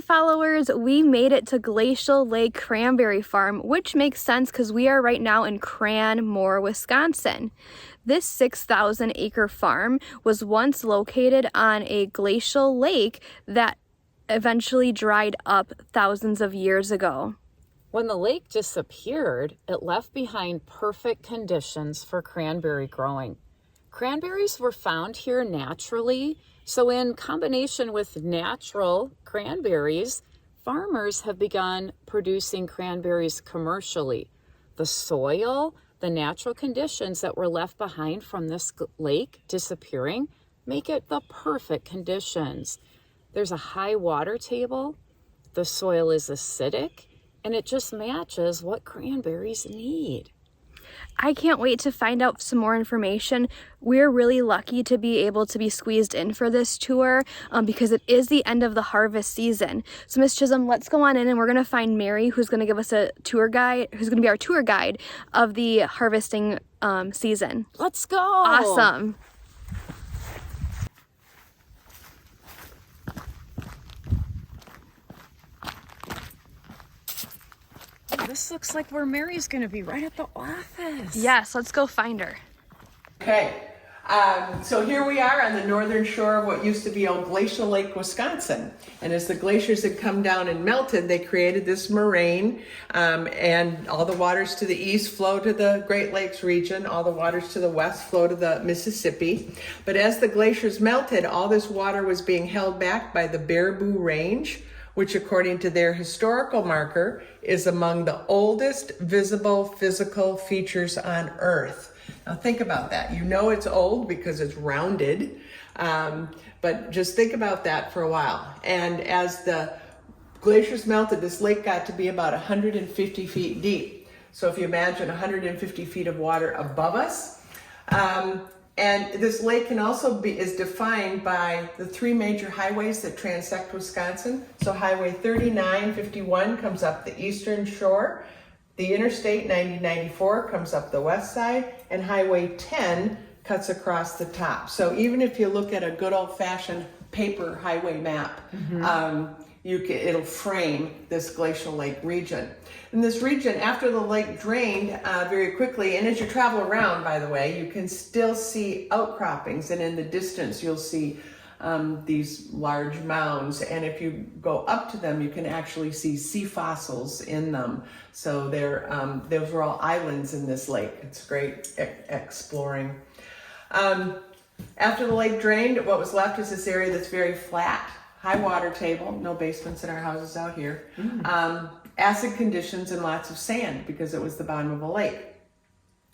followers, we made it to Glacial Lake Cranberry Farm, which makes sense because we are right now in Cranmore, Wisconsin. This 6,000 acre farm was once located on a glacial lake that eventually dried up thousands of years ago. When the lake disappeared, it left behind perfect conditions for cranberry growing. Cranberries were found here naturally, so in combination with natural cranberries, farmers have begun producing cranberries commercially. The soil, the natural conditions that were left behind from this lake disappearing make it the perfect conditions. There's a high water table, the soil is acidic, and it just matches what cranberries need. I can't wait to find out some more information. We're really lucky to be able to be squeezed in for this tour because it is the end of the harvest season. So Miss Chisholm, let's go on in and we're going to find Mary, who's going to give us a tour guide, who's going to be our tour guide of the harvesting season. Let's go. Awesome. This looks like where Mary's going to be, right at the office. Yes, let's go find her. Okay, so here we are on the northern shore of what used to be old Glacial Lake, Wisconsin. And as the glaciers had come down and melted, they created this moraine, and all the waters to the east flow to the Great Lakes region, all the waters to the west flow to the Mississippi. But as the glaciers melted, all this water was being held back by the Baraboo Range, which according to their historical marker is among the oldest visible physical features on Earth. Now think about that. You know it's old because it's rounded, but just think about that for a while. And as the glaciers melted, this lake got to be about 150 feet deep. So if you imagine 150 feet of water above us, and this lake can also is defined by the three major highways that transect Wisconsin. So Highway 39, 51 comes up the eastern shore. The Interstate 9094 comes up the west side, and Highway 10 cuts across the top. So even if you look at a good old-fashioned paper highway map, it'll frame this glacial lake region. In this region, after the lake drained very quickly, and as you travel around, by the way, you can still see outcroppings, and in the distance you'll see these large mounds, and if you go up to them, you can actually see sea fossils in them. So those were all islands in this lake. It's great exploring. After the lake drained, what was left is this area that's very flat, high water table, no basements in our houses out here, acid conditions and lots of sand because it was the bottom of a lake.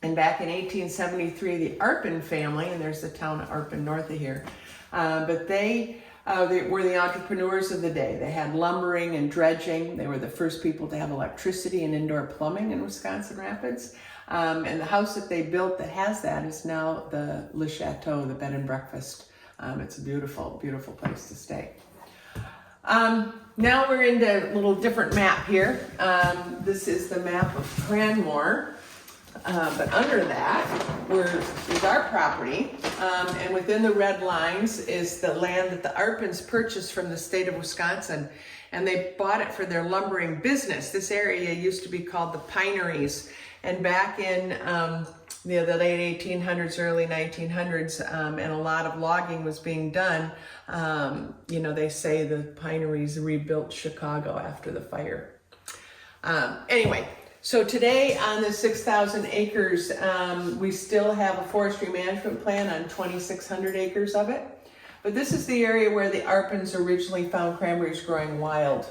And back in 1873, the Arpin family, and there's the town of Arpin north of here, but they were the entrepreneurs of the day. They had lumbering and dredging. They were the first people to have electricity and indoor plumbing in Wisconsin Rapids. And the house that they built that has that is now the Le Chateau, the bed and breakfast. It's a beautiful, beautiful place to stay. Now we're into a little different map here. This is the map of Cranmore. But under that is our property, and within the red lines is the land that the Arpins purchased from the state of Wisconsin, and they bought it for their lumbering business. This area used to be called the Pineries, and back in the late 1800s, early 1900s, and a lot of logging was being done. They say the Pineries rebuilt Chicago after the fire. Anyway. So today on the 6,000 acres, we still have a forestry management plan on 2,600 acres of it. But this is the area where the Arpins originally found cranberries growing wild.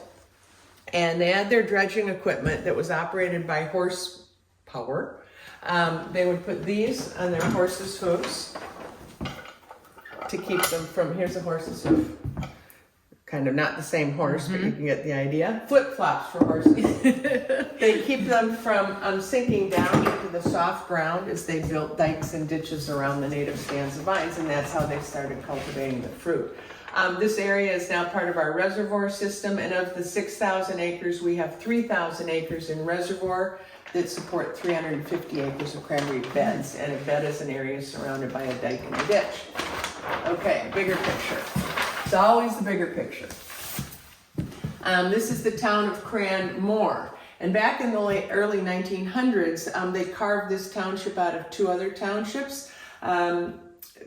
And they had their dredging equipment that was operated by horsepower. They would put these on their horses' hooves to keep them from, here's a horse's hoof. Kind of not the same horse, but you can get the idea. Flip-flops for horses. They keep them from sinking down into the soft ground as they built dikes and ditches around the native stands of vines, and that's how they started cultivating the fruit. This area is now part of our reservoir system, and of the 6,000 acres, we have 3,000 acres in reservoir that support 350 acres of cranberry beds, and a bed is an area surrounded by a dike and a ditch. Okay, bigger picture. It's always the bigger picture. This is the town of Cranmore. And back in the early 1900s, they carved this township out of two other townships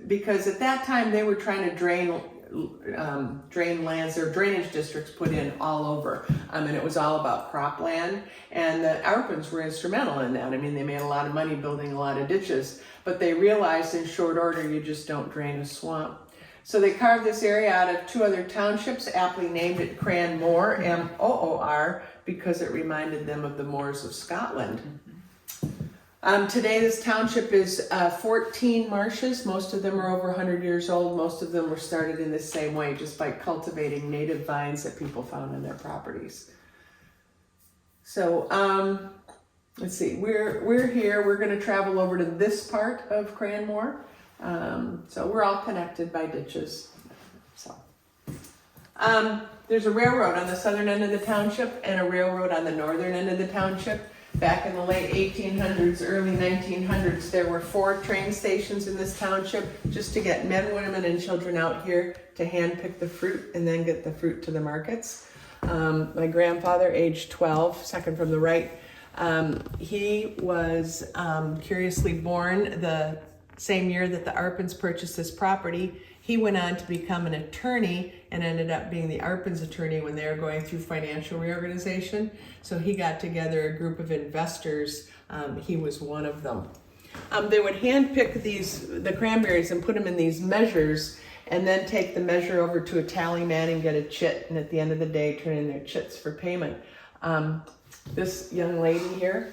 because at that time they were trying to drain lands. There were drainage districts put in all over, and it was all about cropland. And the Arpins were instrumental in that. I mean, they made a lot of money building a lot of ditches, but they realized in short order you just don't drain a swamp. So they carved this area out of two other townships, aptly named it Cranmore, M-O-O-R, because it reminded them of the moors of Scotland. Today this township is 14 marshes. Most of them are over 100 years old. Most of them were started in the same way, just by cultivating native vines that people found on their properties. So let's see, we're here. We're going to travel over to this part of Cranmore. So we're all connected by ditches. So there's a railroad on the southern end of the township and a railroad on the northern end of the township. Back in the late 1800s, early 1900s, there were 4 train stations in this township just to get men, women, and children out here to hand pick the fruit and then get the fruit to the markets. My grandfather, age 12, second from the right, he was curiously born the same year that the Arpins purchased this property. He went on to become an attorney and ended up being the Arpins attorney when they were going through financial reorganization. So he got together a group of investors. He was one of them. They would hand pick the cranberries and put them in these measures and then take the measure over to a tally man and get a chit. And at the end of the day, turn in their chits for payment. This young lady here,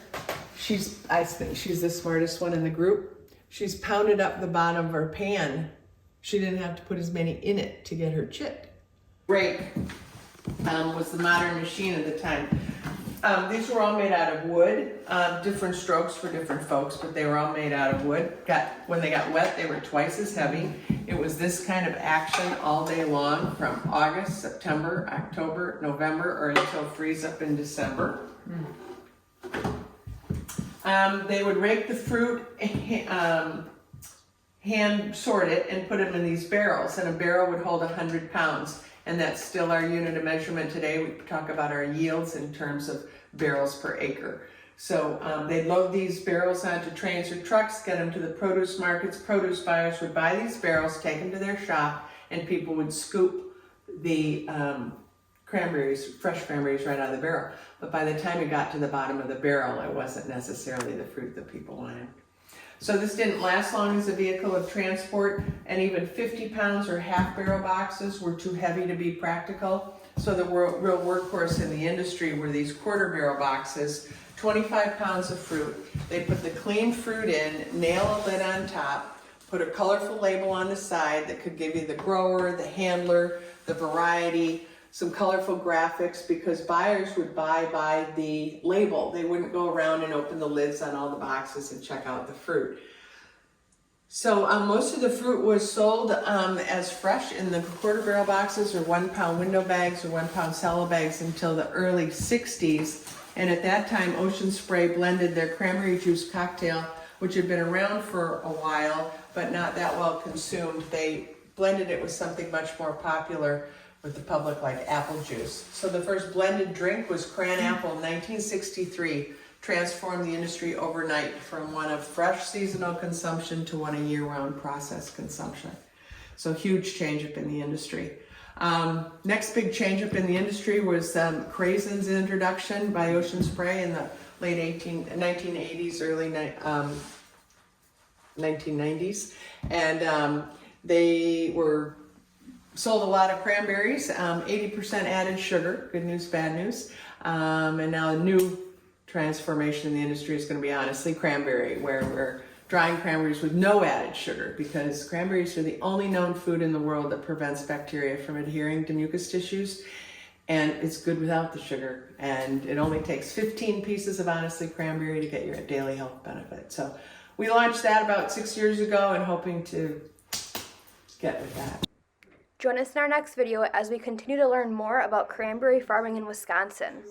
I think she's the smartest one in the group. She's pounded up the bottom of her pan. She didn't have to put as many in it to get her chit. Rake was the modern machine at the time. These were all made out of wood, different strokes for different folks, but they were all made out of wood. When they got wet, they were twice as heavy. It was this kind of action all day long from August, September, October, November, or until freeze up in December. They would rake the fruit, hand sort it, and put them in these barrels, and a barrel would hold 100 pounds. And that's still our unit of measurement today. We talk about our yields in terms of barrels per acre. So they'd load these barrels onto trains or trucks, get them to the produce markets. Produce buyers would buy these barrels, take them to their shop, and people would scoop the cranberries, fresh cranberries, right out of the barrel. But by the time it got to the bottom of the barrel, it wasn't necessarily the fruit that people wanted. So this didn't last long as a vehicle of transport, and even 50 pounds or half barrel boxes were too heavy to be practical. So the real workhorse in the industry were these quarter barrel boxes, 25 pounds of fruit. They put the clean fruit in, nail a lid on top, put a colorful label on the side that could give you the grower, the handler, the variety, some colorful graphics, because buyers would buy by the label. They wouldn't go around and open the lids on all the boxes and check out the fruit. So most of the fruit was sold as fresh in the quarter barrel boxes or 1 pound window bags or 1 pound cello bags until the early 60s. And at that time, Ocean Spray blended their cranberry juice cocktail, which had been around for a while, but not that well consumed. They blended it with something much more popular with the public, like apple juice. So the first blended drink was Cran Apple in 1963, transformed the industry overnight from one of fresh seasonal consumption to one of year-round processed consumption. So huge change up in the industry. Next big change up in the industry was Craisin's introduction by Ocean Spray in the late 1980s, early 1990s. And they were sold a lot of cranberries, 80% added sugar, good news, bad news. And now a new transformation in the industry is going to be honestly cranberry, where we're drying cranberries with no added sugar, because cranberries are the only known food in the world that prevents bacteria from adhering to mucus tissues. And it's good without the sugar. And it only takes 15 pieces of honestly cranberry to get your daily health benefit. So we launched that about 6 years ago and hoping to get with that. Join us in our next video as we continue to learn more about cranberry farming in Wisconsin.